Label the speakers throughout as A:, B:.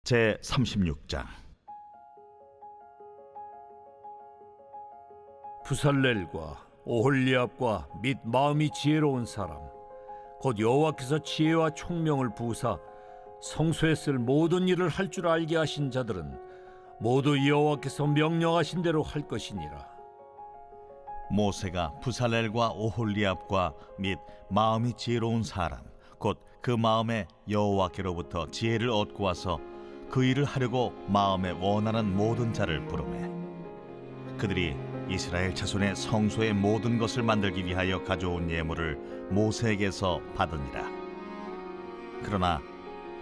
A: 제36장.
B: 부살렐과 오홀리압과 및 마음이 지혜로운 사람 곧 여호와께서 지혜와 총명을 부으사 성소에 쓸 모든 일을 할 줄 알게 하신 자들은 모두 여호와께서 명령하신 대로 할 것이니라.
A: 모세가 부살렐과 오홀리압과 및 마음이 지혜로운 사람 곧 그 마음에 여호와께로부터 지혜를 얻고 와서 그 일을 하려고 마음에 원하는 모든 자를 부르매 그들이 이스라엘 자손의 성소의 모든 것을 만들기 위하여 가져온 예물을 모세에게서 받으니라. 그러나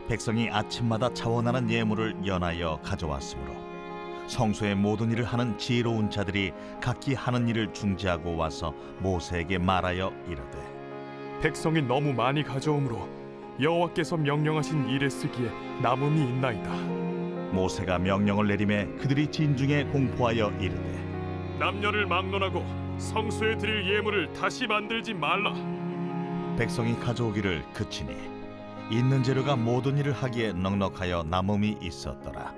A: 백성이 아침마다 자원하는 예물을 연하여 가져왔으므로 성소의 모든 일을 하는 지혜로운 자들이 각기 하는 일을 중지하고 와서 모세에게 말하여 이르되,
C: 백성이 너무 많이 가져오므로 여호와께서 명령하신 일에 쓰기에 남음이 있나이다.
A: 모세가 명령을 내리매 그들이 진중에 공포하여 이르되,
C: 남녀를 막론하고 성소에 드릴 예물을 다시 만들지 말라.
A: 백성이 가져오기를 그치니 있는 재료가 모든 일을 하기에 넉넉하여 남음이 있었더라.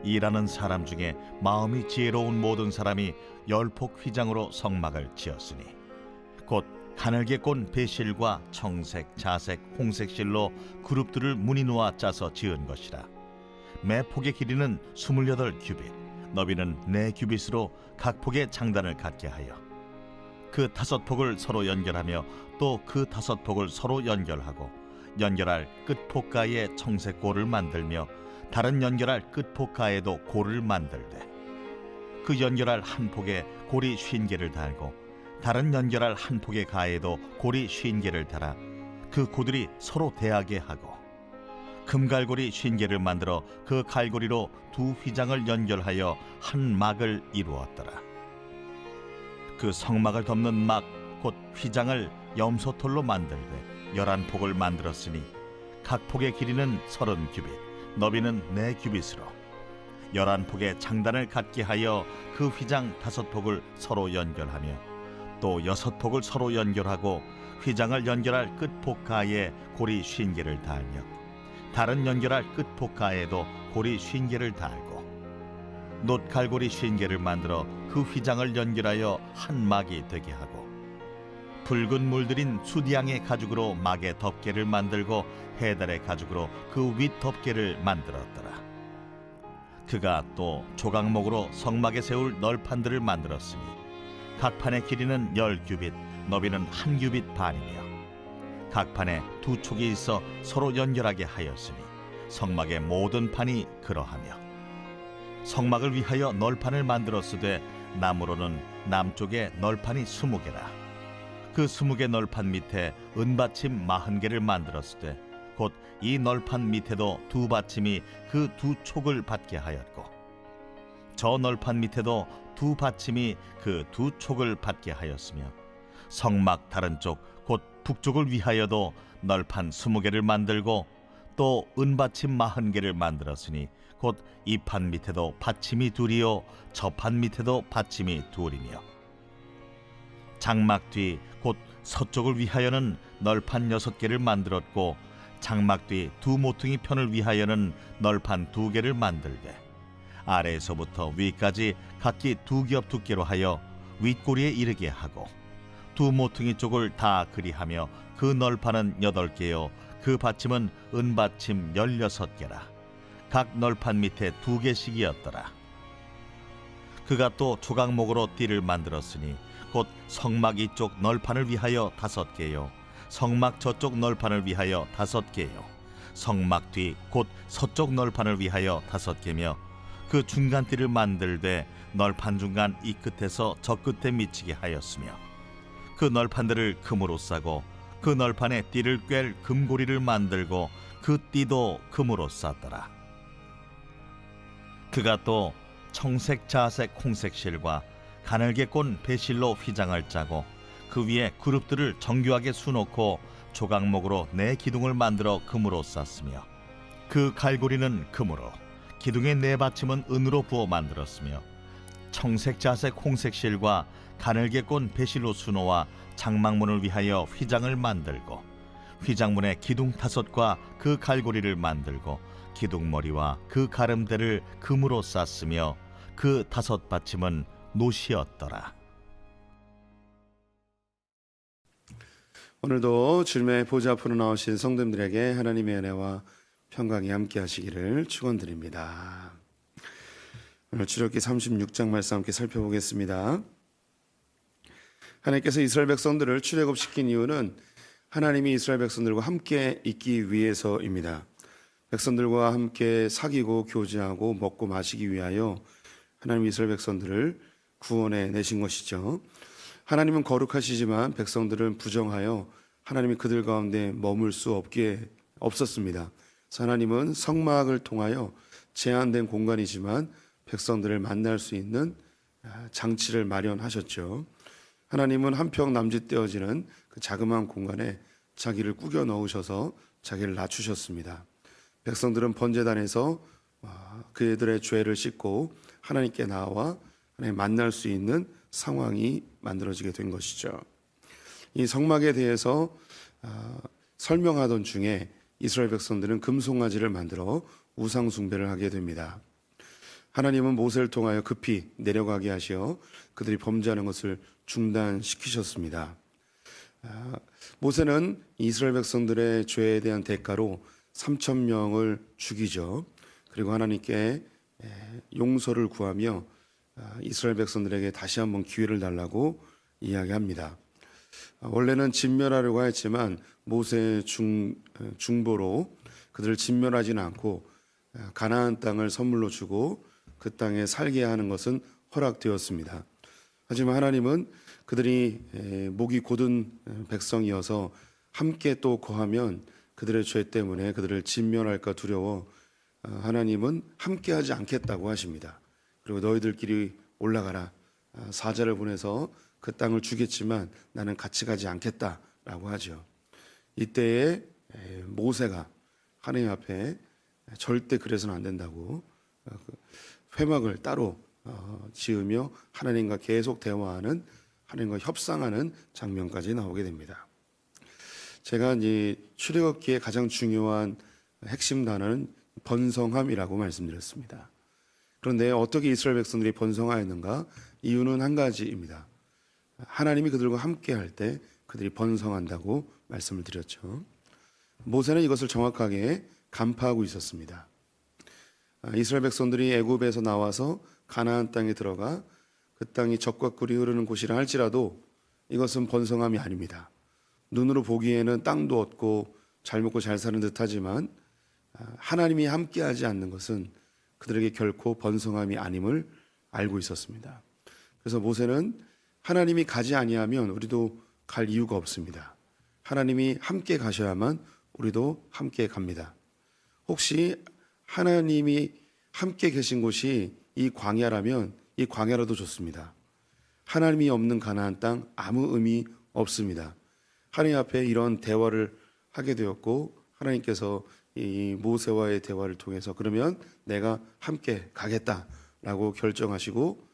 A: 일하는 사람 중에 마음이 지혜로운 모든 사람이 열폭 휘장으로 성막을 지었으니 곧 가늘게 꼰 배실과 청색, 자색, 홍색 실로 그룹들을 무늬 놓아 짜서 지은 것이라. 매 폭의 길이는 28규빗, 너비는 4규빗으로 각 폭의 장단을 갖게 하여 그 5폭을 서로 연결하며 또 그 5폭을 서로 연결하고 연결할 끝폭가에 청색 골을 만들며 다른 연결할 끝폭가에도 골을 만들되 그 연결할 한 폭에 골이 50개를 달고 다른 연결할 한 폭의 가에도 골이 50개를 달아 그 고들이 서로 대하게 하고 금갈고리 50개를 만들어 그 갈고리로 두 휘장을 연결하여 한 막을 이루었더라. 그 성막을 덮는 막 곧 휘장을 염소털로 만들되 11폭을 만들었으니 각 폭의 길이는 30규빗, 너비는 4규빗으로 11폭의 장단을 갖게 하여 그 휘장 5폭을 서로 연결하며 또 6폭을 서로 연결하고 휘장을 연결할 끝폭가에 고리 50개를 달며 다른 연결할 끝폭가에도 고리 50개를 달고 놋갈고리 50개를 만들어 그 휘장을 연결하여 한 막이 되게 하고 붉은 물들인 수디양의 가죽으로 막의 덮개를 만들고 해달의 가죽으로 그 윗 덮개를 만들었더라. 그가 또 조각목으로 성막에 세울 널판들을 만들었으니 각 판의 길이는 10규빗, 너비는 1규빗 반이며 각 판에 2촉이 있어 서로 연결하게 하였으니 성막의 모든 판이 그러하며 성막을 위하여 널판을 만들었으되 나무로는 남쪽에 널판이 20개라. 그 20개 널판 밑에 은받침 40개를 만들었으되 곧 이 널판 밑에도 두 받침이 그 2촉을 받게 하였고 저 널판 밑에도 두 받침이 그 2촉을 받게 하였으며 성막 다른 쪽 곧 북쪽을 위하여도 널판 20개를 만들고 또 은받침 40개를 만들었으니 곧 이 판 밑에도 받침이 2이요 저 판 밑에도 받침이 2이며 장막 뒤 곧 서쪽을 위하여는 널판 6개를 만들었고 장막 뒤 두 모퉁이 편을 위하여는 널판 2개를 만들되 아래에서부터 위까지 각기 2겹 두께로 하여 윗꼬리에 이르게 하고 두 모퉁이 쪽을 다 그리하며 그 널판은 8개요 그 받침은 은받침 16개라. 각 널판 밑에 2개씩이었더라. 그가 또 조각목으로 띠를 만들었으니 곧 성막 이쪽 널판을 위하여 5개요 성막 저쪽 널판을 위하여 5개요 성막 뒤 곧 서쪽 널판을 위하여 5개며 그 중간 띠를 만들되 널판 중간 이 끝에서 저 끝에 미치게 하였으며 그 널판들을 금으로 싸고 그 널판에 띠를 꿰 금고리를 만들고 그 띠도 금으로 쌌더라. 그가 또 청색, 자색, 홍색 실과 가늘게 꼰 배실로 휘장을 짜고 그 위에 그룹들을 정교하게 수놓고 조각목으로 4기둥을 만들어 금으로 쌌으며 그 갈고리는 금으로 기둥의 4받침은 은으로 부어 만들었으며 청색, 자색, 홍색 실과 가늘게 꼰 배실로 수놓아 장막문을 위하여 휘장을 만들고 휘장문의 기둥 5과 그 갈고리를 만들고 기둥머리와 그 가름대를 금으로 쌌으며 그 5 받침은 노시였더라.
D: 오늘도 주님의 보좌 앞으로 나오신 성도님들에게 하나님의 은혜와 평강이 함께 하시기를 축원드립니다. 오늘 출애굽기 36장 말씀 함께 살펴보겠습니다. 하나님께서 이스라엘 백성들을 출애굽시킨 이유는 하나님이 이스라엘 백성들과 함께 있기 위해서입니다. 백성들과 함께 사귀고 교제하고 먹고 마시기 위하여 하나님 이스라엘 백성들을 구원해 내신 것이죠. 하나님은 거룩하시지만 백성들은 부정하여 하나님이 그들 가운데 머물 수 없었습니다. 그래서 하나님은 성막을 통하여 제한된 공간이지만 백성들을 만날 수 있는 장치를 마련하셨죠. 하나님은 한평 남짓 되어지는 그 자그마한 공간에 자기를 꾸겨 넣으셔서 자기를 낮추셨습니다. 백성들은 번제단에서 그들의 죄를 씻고 하나님께 나와 하나님 만날 수 있는 상황이 만들어지게 된 것이죠. 이 성막에 대해서 설명하던 중에 이스라엘 백성들은 금송아지를 만들어 우상 숭배를 하게 됩니다. 하나님은 모세를 통하여 급히 내려가게 하시어 그들이 범죄하는 것을 중단시키셨습니다. 모세는 이스라엘 백성들의 죄에 대한 대가로 3,000명을 죽이죠. 그리고 하나님께 용서를 구하며 이스라엘 백성들에게 다시 한번 기회를 달라고 이야기합니다. 원래는 진멸하려고 했지만 모세의 중보로 그들을 진멸하지는 않고 가나안 땅을 선물로 주고 그 땅에 살게 하는 것은 허락되었습니다. 하지만 하나님은 그들이 목이 곧은 백성이어서 함께 또 거하면 그들의 죄 때문에 그들을 진멸할까 두려워 하나님은 함께하지 않겠다고 하십니다. 그리고 너희들끼리 올라가라, 사자를 보내서 그 땅을 주겠지만 나는 같이 가지 않겠다라고 하죠. 이때에 모세가 하나님 앞에 절대 그래서는 안 된다고 회막을 따로 지으며 하나님과 계속 대화하는, 하나님과 협상하는 장면까지 나오게 됩니다. 제가 이제 출애굽기의 가장 중요한 핵심 단어는 번성함이라고 말씀드렸습니다. 그런데 어떻게 이스라엘 백성들이 번성하였는가? 이유는 한 가지입니다. 하나님이 그들과 함께 할 때 그들이 번성한다고 말씀을 드렸죠. 모세는 이것을 정확하게 간파하고 있었습니다. 이스라엘 백성들이 애굽에서 나와서 가나안 땅에 들어가 그 땅이 젖과 꿀이 흐르는 곳이라 할지라도 이것은 번성함이 아닙니다. 눈으로 보기에는 땅도 얻고 잘 먹고 잘 사는 듯하지만 하나님이 함께하지 않는 것은 그들에게 결코 번성함이 아님을 알고 있었습니다. 그래서 모세는 하나님이 가지 아니하면 우리도 갈 이유가 없습니다. 하나님이 함께 가셔야만 우리도 함께 갑니다. 혹시 하나님이 함께 계신 곳이 이 광야라면 이 광야라도 좋습니다. 하나님이 없는 가나안 땅 아무 의미 없습니다. 하나님 앞에 이런 대화를 하게 되었고 하나님께서 이 모세와의 대화를 통해서 그러면 내가 함께 가겠다라고 결정하시고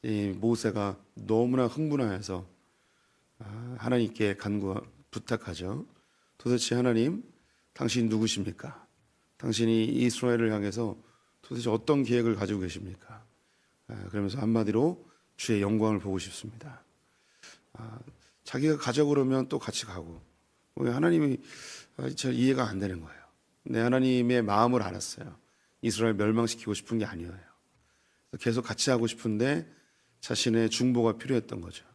D: 이 모세가 너무나 흥분하여서 하나님께 부탁하죠. 도대체 하나님, 당신이 누구십니까? 당신이 이스라엘을 향해서 도대체 어떤 계획을 가지고 계십니까? 그러면서 한마디로 주의 영광을 보고 싶습니다. 자기가 가자고 그러면 또 같이 가고, 왜 하나님이 잘 이해가 안 되는 거예요. 내 하나님의 마음을 알았어요. 이스라엘 멸망시키고 싶은 게 아니에요. 계속 같이 하고 싶은데 자신의 중보가 필요했던 거죠.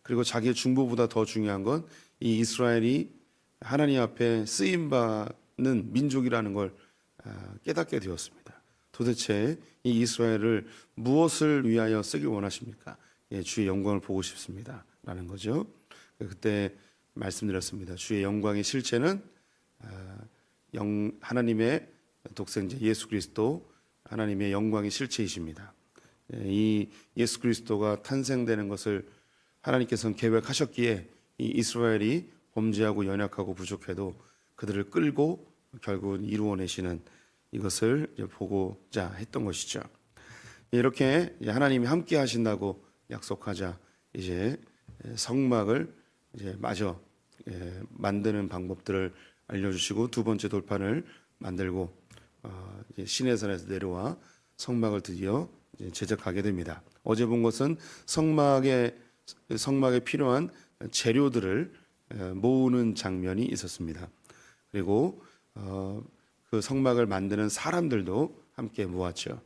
D: 그리고 자기의 중보보다 더 중요한 건 이 이스라엘이 하나님 앞에 쓰임받는 민족이라는 걸 깨닫게 되었습니다. 도대체 이 이스라엘을 무엇을 위하여 쓰길 원하십니까? 예, 주의 영광을 보고 싶습니다 라는 거죠. 그때 말씀드렸습니다. 주의 영광의 실체는 하나님의 독생자 예수 그리스도, 하나님의 영광의 실체이십니다. 이 예수 그리스도가 탄생되는 것을 하나님께서는 계획하셨기에 이 이스라엘이 범죄하고 연약하고 부족해도 그들을 끌고 결국은 이루어내시는 이것을 보고자 했던 것이죠. 이렇게 하나님이 함께 하신다고 약속하자 이제 성막을 이제 마저 만드는 방법들을 알려주시고 두 번째 돌판을 만들고 이제 시내산에서 내려와 성막을 드디어 이제 제작하게 됩니다. 어제 본 것은 성막에 필요한 재료들을 모으는 장면이 있었습니다. 그리고 그 성막을 만드는 사람들도 함께 모았죠.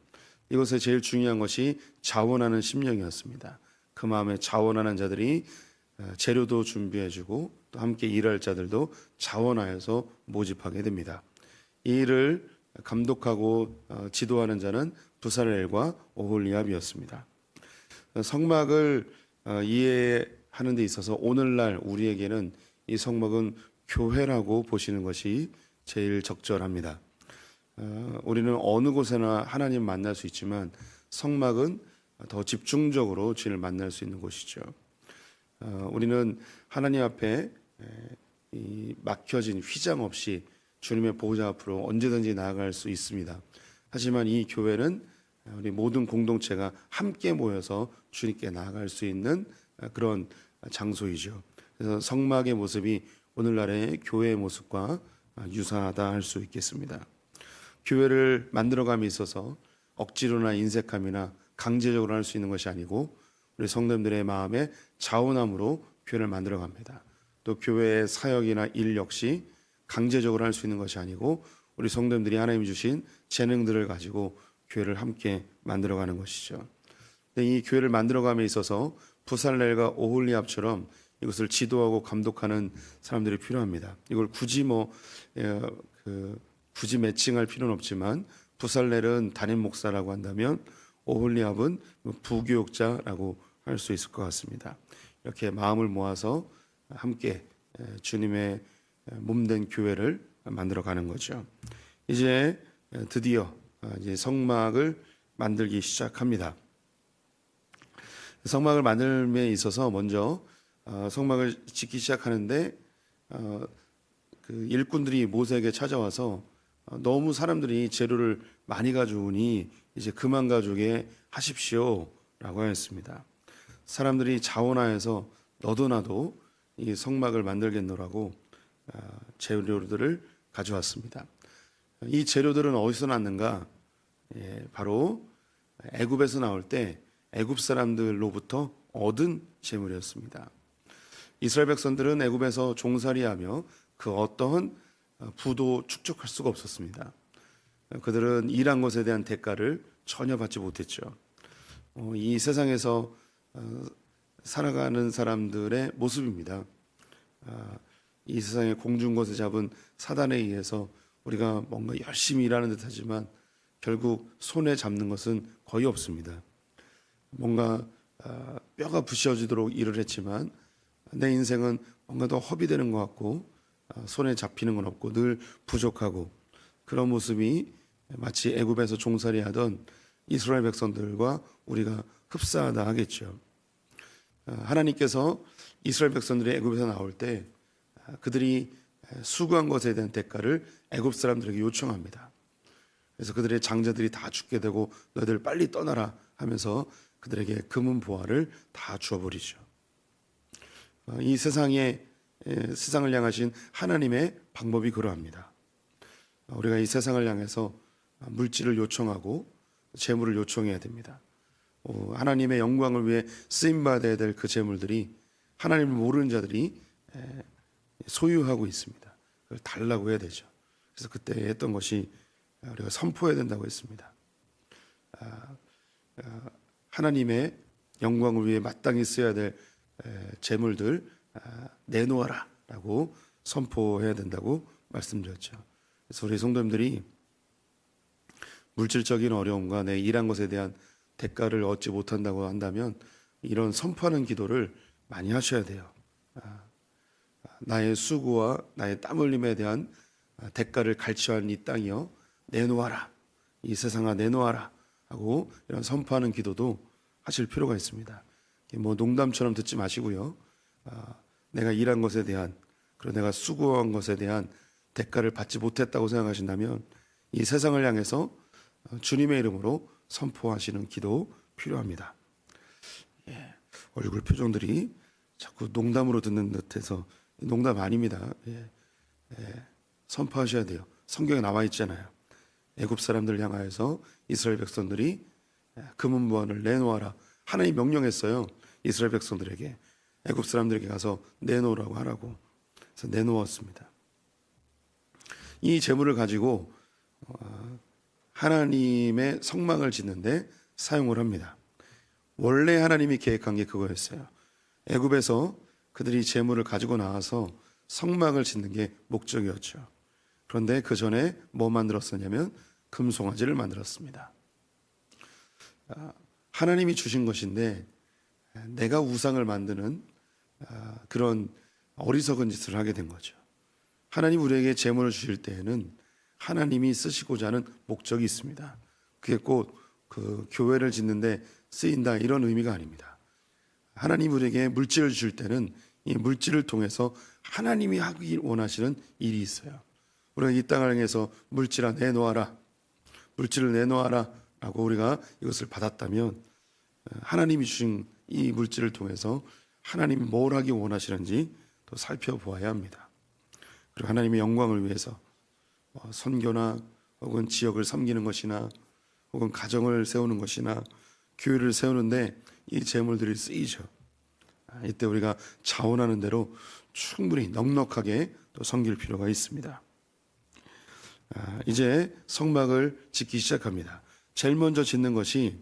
D: 이것에 제일 중요한 것이 자원하는 심령이었습니다. 그 마음에 자원하는 자들이 재료도 준비해주고 또 함께 일할 자들도 자원하여서 모집하게 됩니다. 이 일을 감독하고 지도하는 자는 부살렐과 오홀리압이었습니다. 성막을 이해하는 데 있어서 오늘날 우리에게는 이 성막은 교회라고 보시는 것이 제일 적절합니다. 우리는 어느 곳에나 하나님 만날 수 있지만 성막은 더 집중적으로 주님을 만날 수 있는 곳이죠. 우리는 하나님 앞에 이 막혀진 휘장 없이 주님의 보좌 앞으로 언제든지 나아갈 수 있습니다. 하지만 이 교회는 우리 모든 공동체가 함께 모여서 주님께 나아갈 수 있는 그런 장소이죠. 그래서 성막의 모습이 오늘날의 교회의 모습과 유사하다 할 수 있겠습니다. 교회를 만들어감에 있어서 억지로나 인색함이나 강제적으로 할 수 있는 것이 아니고 우리 성도님들의 마음에 자원함으로 교회를 만들어갑니다. 또 교회의 사역이나 일 역시 강제적으로 할 수 있는 것이 아니고 우리 성도님들이 하나님이 주신 재능들을 가지고 교회를 함께 만들어가는 것이죠. 이 교회를 만들어감에 있어서 부살렐과 오홀리압처럼 이것을 지도하고 감독하는 사람들이 필요합니다. 이걸 굳이 굳이 매칭할 필요는 없지만 부살렐은 담임 목사라고 한다면 오홀리압은 부교육자라고 할 수 있을 것 같습니다. 이렇게 마음을 모아서 함께 주님의 몸된 교회를 만들어가는 거죠. 이제 드디어 이제 성막을 만들기 시작합니다. 성막을 만들m에 있어서 먼저 성막을 짓기 시작하는데 그 일꾼들이 모세에게 찾아와서 너무 사람들이 재료를 많이 가져오니 이제 그만 가져오게 하십시오라고 하였습니다. 사람들이 자원하여서 너도 나도 이 성막을 만들겠노라고 재료들을 가져왔습니다. 이 재료들은 어디서 났는가? 바로 애굽에서 나올 때 애굽 사람들로부터 얻은 재물이었습니다. 이스라엘 백성들은 애굽에서 종살이하며 그 어떠한 부도 축적할 수가 없었습니다. 그들은 일한 것에 대한 대가를 전혀 받지 못했죠. 이 세상에서 살아가는 사람들의 모습입니다. 이 세상의 공중것에 잡은 사단에 의해서 우리가 뭔가 열심히 일하는 듯하지만 결국 손에 잡는 것은 거의 없습니다. 뭔가 뼈가 부셔지도록 일을 했지만 내 인생은 뭔가 더 허비되는 것 같고 손에 잡히는 건 없고 늘 부족하고 그런 모습이 마치 애굽에서 종살이하던 이스라엘 백성들과 우리가 흡사하다 하겠죠. 하나님께서 이스라엘 백성들이 애굽에서 나올 때 그들이 수고한 것에 대한 대가를 애굽 사람들에게 요청합니다. 그래서 그들의 장자들이 다 죽게 되고 너희들 빨리 떠나라 하면서 그들에게 금은 보화를 다 주어버리죠. 이 세상을 향하신 하나님의 방법이 그러합니다. 우리가 이 세상을 향해서 물질을 요청하고 재물을 요청해야 됩니다. 하나님의 영광을 위해 쓰임받아야 될 그 재물들이 하나님을 모르는 자들이 소유하고 있습니다. 그걸 달라고 해야 되죠. 그래서 그때 했던 것이 우리가 선포해야 된다고 했습니다. 하나님의 영광을 위해 마땅히 써야 될 재물들 내놓아라 라고 선포해야 된다고 말씀드렸죠. 그래서 우리 성도님들이 물질적인 어려움과 내 일한 것에 대한 대가를 얻지 못한다고 한다면 이런 선포하는 기도를 많이 하셔야 돼요. 나의 수고와 나의 땀 흘림에 대한 대가를 갈취한 이 땅이여 내놓아라, 이 세상아 내놓아라 하고 이런 선포하는 기도도 하실 필요가 있습니다. 뭐 농담처럼 듣지 마시고요. 내가 일한 것에 대한 그리고 내가 수고한 것에 대한 대가를 받지 못했다고 생각하신다면 이 세상을 향해서 주님의 이름으로 선포하시는 기도 필요합니다. 얼굴 표정들이 자꾸 농담으로 듣는 듯해서 농담 아닙니다. 선포하셔야 돼요. 성경에 나와 있잖아요. 애굽 사람들 향하여서 이스라엘 백성들이 금은보화를 내놓아라. 하나님 명령했어요. 이스라엘 백성들에게 애굽 사람들에게 가서 내놓으라고 하라고. 그래서 내놓았습니다. 이 재물을 가지고 하나님의 성막을 짓는데 사용을 합니다. 원래 하나님이 계획한 게 그거였어요. 애굽에서 그들이 재물을 가지고 나와서 성막을 짓는 게 목적이었죠. 그런데 그 전에 뭐 만들었었냐면 금송아지를 만들었습니다. 하나님이 주신 것인데 내가 우상을 만드는 그런 어리석은 짓을 하게 된 거죠. 하나님 우리에게 재물을 주실 때에는 하나님이 쓰시고자 하는 목적이 있습니다. 그게 꼭 그 교회를 짓는데 쓰인다 이런 의미가 아닙니다. 하나님 우리에게 물질을 주실 때는 이 물질을 통해서 하나님이 하기 원하시는 일이 있어요. 우리가 이 땅을 향해서 물질아 내놓아라, 물질을 내놓아라 라고 우리가 이것을 받았다면 하나님이 주신 이 물질을 통해서 하나님이 뭘 하기 원하시는지 또 살펴보아야 합니다. 그리고 하나님의 영광을 위해서 선교나 혹은 지역을 섬기는 것이나 혹은 가정을 세우는 것이나 교회를 세우는데 이 재물들이 쓰이죠. 이때 우리가 자원하는 대로 충분히 넉넉하게 또 섬길 필요가 있습니다. 이제 성막을 짓기 시작합니다. 제일 먼저 짓는 것이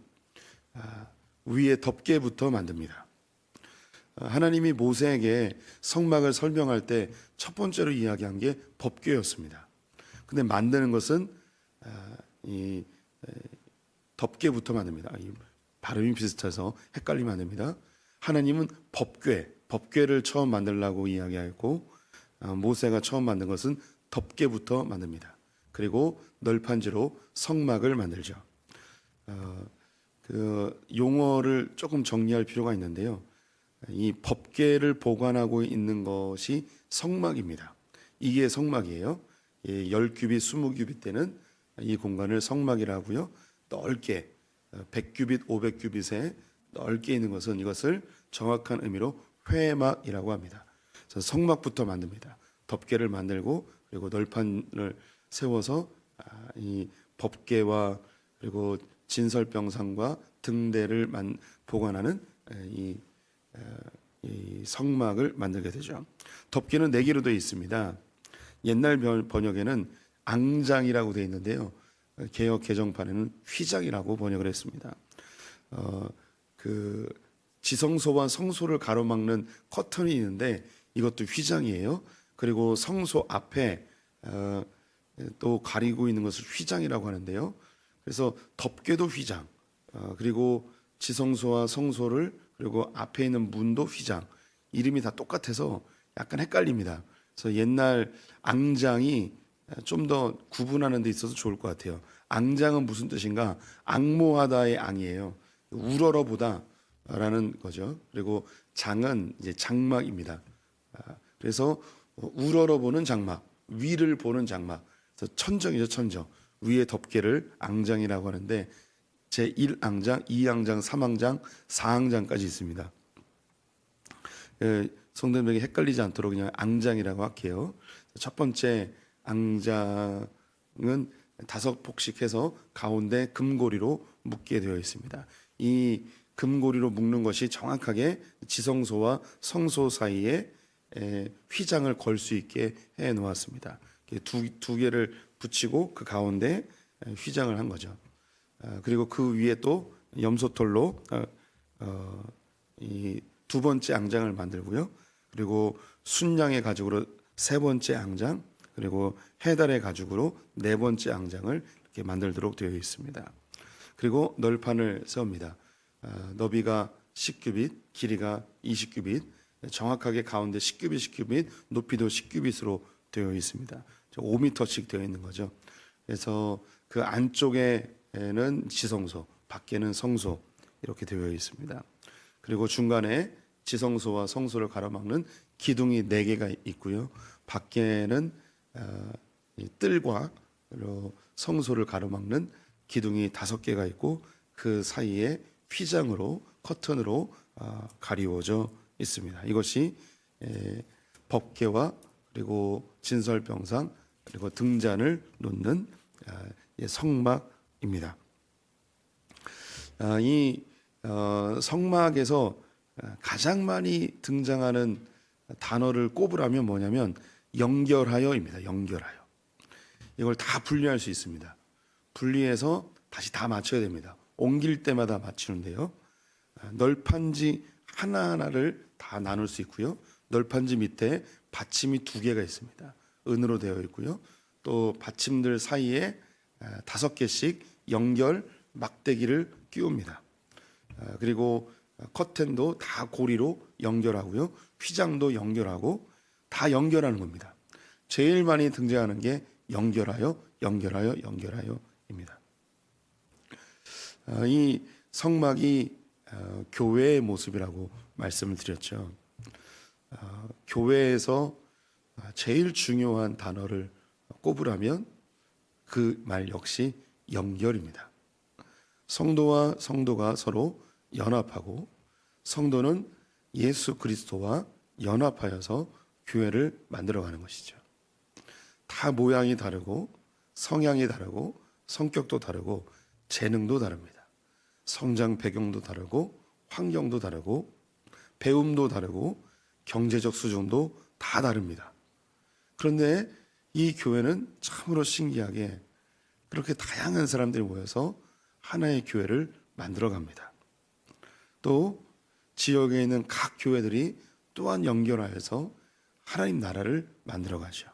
D: 위에 덮개부터 만듭니다. 하나님이 모세에게 성막을 설명할 때 첫 번째로 이야기한 게 덮개였습니다. 근데 만드는 것은 이 덮개부터 만듭니다. 이 발음이 비슷해서 헷갈리면 안 됩니다. 하나님은 법궤를 처음 만들라고 이야기하였고 모세가 처음 만든 것은 덮개부터 만듭니다. 그리고 널판지로 성막을 만들죠. 그 용어를 조금 정리할 필요가 있는데요. 이 법궤를 보관하고 있는 것이 성막입니다. 이게 성막이에요. 10규빗, 20규빗 되는 이 공간을 성막이라고요. 넓게 100규빗, 500규빗에 넓게 있는 것은 이것을 정확한 의미로 회막이라고 합니다. 그래서 성막부터 만듭니다. 덮개를 만들고 그리고 널판을 세워서 이 법궤와 그리고 진설병상과 등대를 보관하는 이 성막을 만들게 되죠. 덮개는 4개로 되어 있습니다. 옛날 번역에는 앙장이라고 되어 있는데요. 개역 개정판에는 휘장이라고 번역을 했습니다. 그 지성소와 성소를 가로막는 커튼이 있는데 이것도 휘장이에요. 그리고 성소 앞에 또 가리고 있는 것을 휘장이라고 하는데요. 그래서 덮개도 휘장, 그리고 지성소와 성소를 그리고 앞에 있는 문도 휘장, 이름이 다 똑같아서 약간 헷갈립니다. 그래서 옛날 앙장이 좀 더 구분하는 데 있어서 좋을 것 같아요. 앙장은 무슨 뜻인가? 앙모하다의 앙이에요. 우러러보다라는 거죠. 그리고 장은 이제 장막입니다. 그래서 우러러보는 장막, 위를 보는 장막. 그래서 천정이죠, 천정. 위에 덮개를 앙장이라고 하는데 제1앙장, 2앙장, 3앙장, 4앙장까지 있습니다. 성도님에게 헷갈리지 않도록 그냥 앙장이라고 할게요. 첫 번째 앙장은 5폭씩 해서 가운데 금고리로 묶게 되어 있습니다. 이 금고리로 묶는 것이 정확하게 지성소와 성소 사이에 휘장을 걸 수 있게 해 놓았습니다. 두 개를 붙이고 그 가운데 휘장을 한 거죠. 그리고 그 위에 또 염소털로 이 2번째 앙장을 만들고요. 그리고 순양의 가죽으로 3번째 앙장, 그리고 해달의 가죽으로 4번째 앙장을 이렇게 만들도록 되어 있습니다. 그리고 널판을 세웁니다. 너비가 10규빗, 길이가 20규빗, 정확하게 가운데 10규빗, 10규빗, 높이도 10규빗으로 되어 있습니다. 5m씩 되어 있는 거죠. 그래서 그 안쪽에는 지성소, 밖에는 성소 이렇게 되어 있습니다. 그리고 중간에 지성소와 성소를 가로막는 기둥이 4개가 있고요. 밖에는 뜰과 성소를 가로막는 기둥이 5개가 있고 그 사이에 휘장으로 커튼으로 가리워져 있습니다. 이것이 법궤와 그리고 진설병상 그리고 등잔을 놓는 성막입니다. 이 성막에서 가장 많이 등장하는 단어를 꼽으라면 뭐냐면 연결하여입니다. 연결하여. 이걸 다 분리할 수 있습니다. 분리해서 다시 다 맞춰야 됩니다. 옮길 때마다 맞추는데요. 널판지 하나하나를 다 나눌 수 있고요. 널판지 밑에 받침이 2개가 있습니다. 은으로 되어 있고요. 또 받침들 사이에 5개씩 연결 막대기를 끼웁니다. 그리고 커튼도 다 고리로 연결하고요. 휘장도 연결하고 다 연결하는 겁니다. 제일 많이 등장하는 게 연결하여, 연결하여, 연결하여입니다. 이 성막이 교회의 모습이라고 말씀을 드렸죠. 교회에서 제일 중요한 단어를 꼽으라면 그 말 역시 연결입니다. 성도와 성도가 서로 연합하고 성도는 예수 그리스도와 연합하여서 교회를 만들어가는 것이죠. 다 모양이 다르고 성향이 다르고 성격도 다르고 재능도 다릅니다. 성장 배경도 다르고 환경도 다르고 배움도 다르고 경제적 수준도 다 다릅니다. 그런데 이 교회는 참으로 신기하게 그렇게 다양한 사람들이 모여서 하나의 교회를 만들어갑니다. 또 지역에 있는 각 교회들이 또한 연결하여서 하나님 나라를 만들어가죠.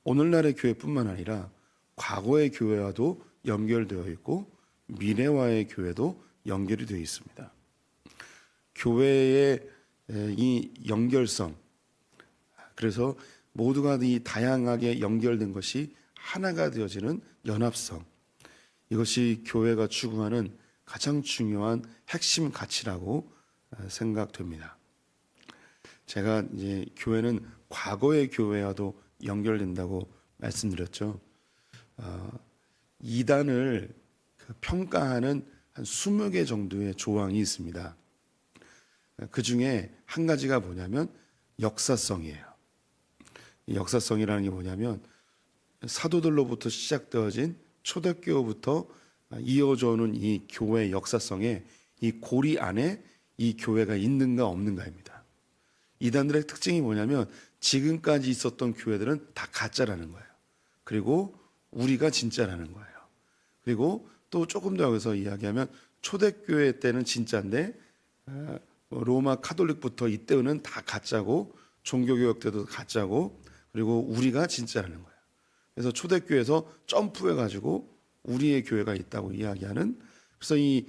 D: 오늘날의 교회뿐만 아니라 과거의 교회와도 연결되어 있고 미래와의 교회도 연결이 되어 있습니다. 교회의 이 연결성, 그래서 모두가 이 다양하게 연결된 것이 하나가 되어지는 연합성, 이것이 교회가 추구하는 가장 중요한 핵심 가치라고 생각됩니다. 제가 이제 교회는 과거의 교회와도 연결된다고 말씀드렸죠. 이단을 평가하는 한 20개 정도의 조항이 있습니다. 그 중에 한 가지가 뭐냐면 역사성이에요. 이 역사성이라는 게 뭐냐면 사도들로부터 시작되어진 초대교부터 이어져 오는 이 교회의 역사성에 이 고리 안에 이 교회가 있는가 없는가입니다. 이단들의 특징이 뭐냐면 지금까지 있었던 교회들은 다 가짜라는 거예요. 그리고 우리가 진짜라는 거예요. 그리고 또 조금 더 여기서 이야기하면 초대교회 때는 진짜인데 로마 카톨릭부터 이때는 다 가짜고 종교개혁 때도 가짜고 그리고 우리가 진짜라는 거예요. 그래서 초대교회에서 점프해가지고 우리의 교회가 있다고 이야기하는, 그래서 이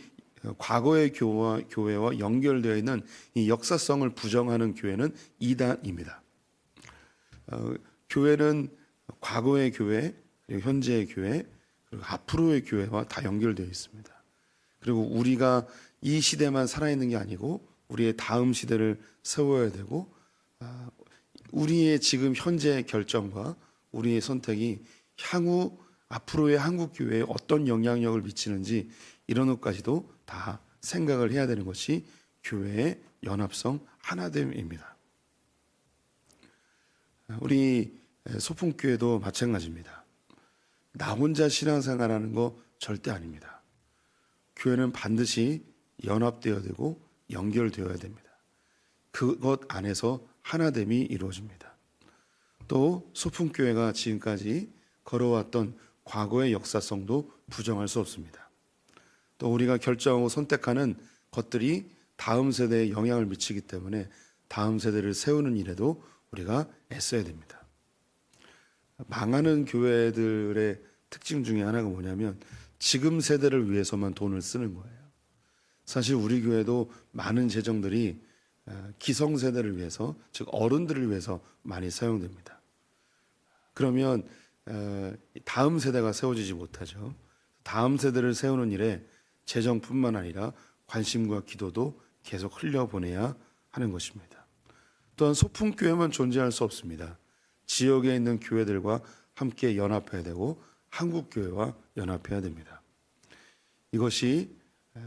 D: 과거의 교회와 연결되어 있는 이 역사성을 부정하는 교회는 이단입니다. 교회는 과거의 교회, 그리고 현재의 교회, 그리고 앞으로의 교회와 다 연결되어 있습니다. 그리고 우리가 이 시대만 살아있는 게 아니고 우리의 다음 시대를 세워야 되고 우리의 지금 현재의 결정과 우리의 선택이 향후 앞으로의 한국 교회에 어떤 영향력을 미치는지 이런 것까지도 다 생각을 해야 되는 것이 교회의 연합성 하나됨입니다. 우리 소풍교회도 마찬가지입니다. 나 혼자 신앙생활하는 거 절대 아닙니다. 교회는 반드시 연합되어야 되고 연결되어야 됩니다. 그것 안에서 하나됨이 이루어집니다. 또 소풍교회가 지금까지 걸어왔던 과거의 역사성도 부정할 수 없습니다. 또 우리가 결정하고 선택하는 것들이 다음 세대에 영향을 미치기 때문에 다음 세대를 세우는 일에도 우리가 애써야 됩니다. 망하는 교회들의 특징 중에 하나가 뭐냐면 지금 세대를 위해서만 돈을 쓰는 거예요. 사실 우리 교회도 많은 재정들이 기성세대를 위해서, 즉 어른들을 위해서 많이 사용됩니다. 그러면 다음 세대가 세워지지 못하죠. 다음 세대를 세우는 일에 재정뿐만 아니라 관심과 기도도 계속 흘려보내야 하는 것입니다. 또한 소풍교회만 존재할 수 없습니다. 지역에 있는 교회들과 함께 연합해야 되고 한국교회와 연합해야 됩니다. 이것이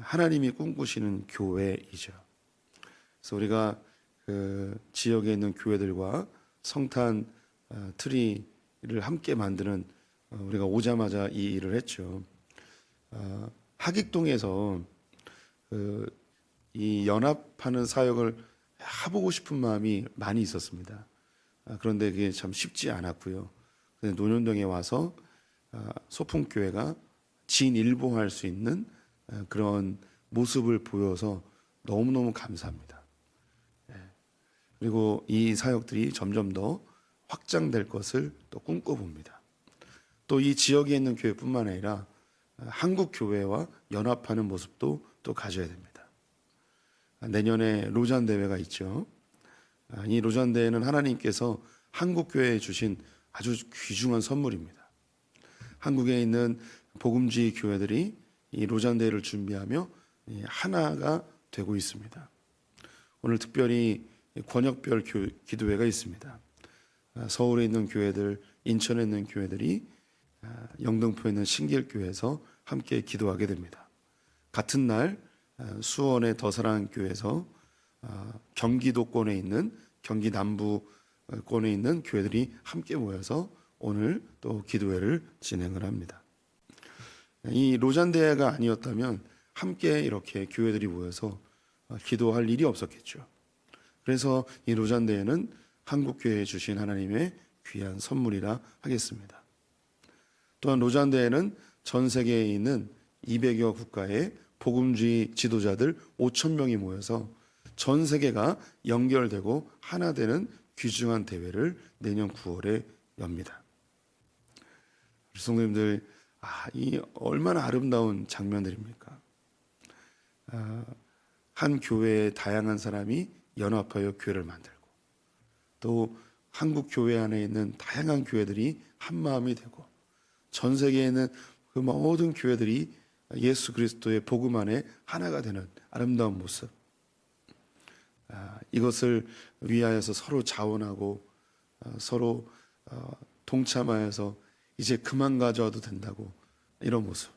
D: 하나님이 꿈꾸시는 교회이죠. 그래서 우리가 그 지역에 있는 교회들과 성탄 트리를 함께 만드는 우리가 오자마자 이 일을 했죠. 하객동에서 이 연합하는 사역을 해보고 싶은 마음이 많이 있었습니다. 그런데 그게 참 쉽지 않았고요. 근데 논현동에 와서 소풍교회가 진일보할 수 있는 그런 모습을 보여서 너무너무 감사합니다. 그리고 이 사역들이 점점 더 확장될 것을 또 꿈꿔봅니다. 또 이 지역에 있는 교회뿐만 아니라 한국 교회와 연합하는 모습도 또 가져야 됩니다. 내년에 로잔 대회가 있죠. 이 로잔 대회는 하나님께서 한국 교회에 주신 아주 귀중한 선물입니다. 한국에 있는 복음주의 교회들이 이 로잔 대회를 준비하며 하나가 되고 있습니다. 오늘 특별히 권역별 기도회가 있습니다. 서울에 있는 교회들, 인천에 있는 교회들이 영등포에 있는 신길교회에서 함께 기도하게 됩니다. 같은 날 수원의 더사랑교회에서 경기도권에 있는 경기 남부권에 있는 교회들이 함께 모여서 오늘 또 기도회를 진행을 합니다. 이 로잔 대회가 아니었다면 함께 이렇게 교회들이 모여서 기도할 일이 없었겠죠. 그래서 이 로잔 대회는 한국 교회에 주신 하나님의 귀한 선물이라 하겠습니다. 또한 로잔 대회는 전 세계에 있는 200여 국가의 복음주의 지도자들 5,000명이 모여서 전 세계가 연결되고 하나 되는 귀중한 대회를 내년 9월에 엽니다. 성도님들, 이 얼마나 아름다운 장면들입니까? 한 교회의 다양한 사람이 연합하여 교회를 만들고 또 한국 교회 안에 있는 다양한 교회들이 한 마음이 되고 전 세계에 있는 그 모든 교회들이 예수 그리스도의 복음 안에 하나가 되는 아름다운 모습, 이것을 위하여서 서로 자원하고 서로 동참하여서 이제 그만 가져와도 된다고, 이런 모습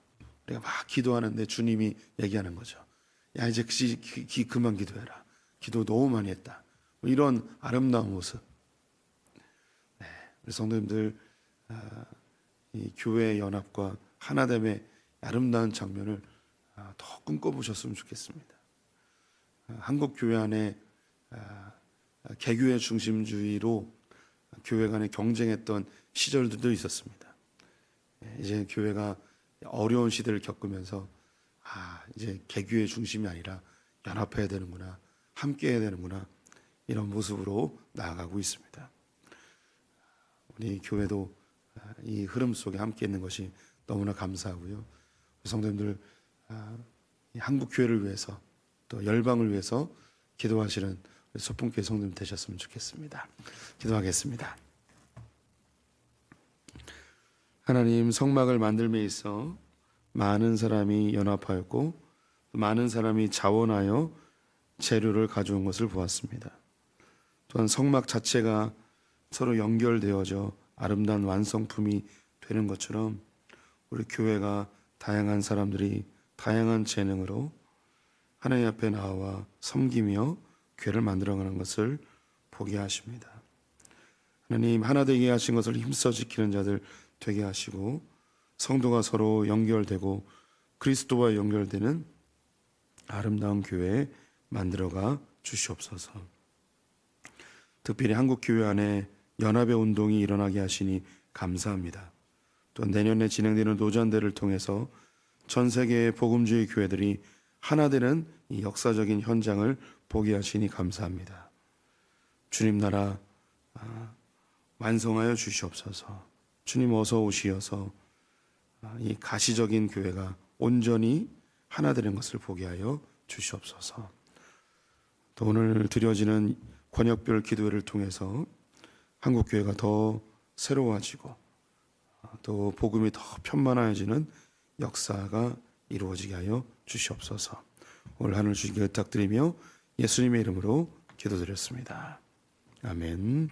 D: 우리가 막 기도하는데 주님이 얘기하는 거죠. 야, 이제 그만 기도해라. 기도 너무 많이 했다. 이런 아름다운 모습. 우리 성도님들, 이 교회의 연합과 하나됨의 아름다운 장면을 더 꿈꿔보셨으면 좋겠습니다. 한국 교회 안에 개교의 중심주의로 교회 간에 경쟁했던 시절들도 있었습니다. 이제 교회가 어려운 시대를 겪으면서 이제 개교의 중심이 아니라 연합해야 되는구나, 함께 해야 되는구나, 이런 모습으로 나아가고 있습니다. 우리 교회도 이 흐름 속에 함께 있는 것이 너무나 감사하고요. 성도님들, 한국 교회를 위해서 또 열방을 위해서 기도하시는 우리 소풍교회 성도님 되셨으면 좋겠습니다. 기도하겠습니다. 하나님, 성막을 만들매 있어 많은 사람이 연합하였고 많은 사람이 자원하여 재료를 가져온 것을 보았습니다. 또한 성막 자체가 서로 연결되어져 아름다운 완성품이 되는 것처럼 우리 교회가 다양한 사람들이 다양한 재능으로 하나님 앞에 나와 섬기며 교회를 만들어가는 것을 보게 하십니다. 하나님, 하나 되게 하신 것을 힘써 지키는 자들 되게 하시고 성도가 서로 연결되고 그리스도와 연결되는 아름다운 교회 만들어가 주시옵소서. 특별히 한국 교회 안에 연합의 운동이 일어나게 하시니 감사합니다. 또 내년에 진행되는 노잔대를 통해서 전 세계의 복음주의 교회들이 하나 되는 이 역사적인 현장을 보게 하시니 감사합니다. 주님 나라 완성하여 주시옵소서. 주님 어서 오시어서 이 가시적인 교회가 온전히 하나 되는 것을 보게 하여 주시옵소서. 또 오늘 드려지는 권역별 기도회를 통해서 한국 교회가 더 새로워지고 또 복음이 더 편만해지는 역사가 이루어지게 하여 주시옵소서. 오늘 하늘 주시기 부탁드리며 예수님의 이름으로 기도드렸습니다. 아멘.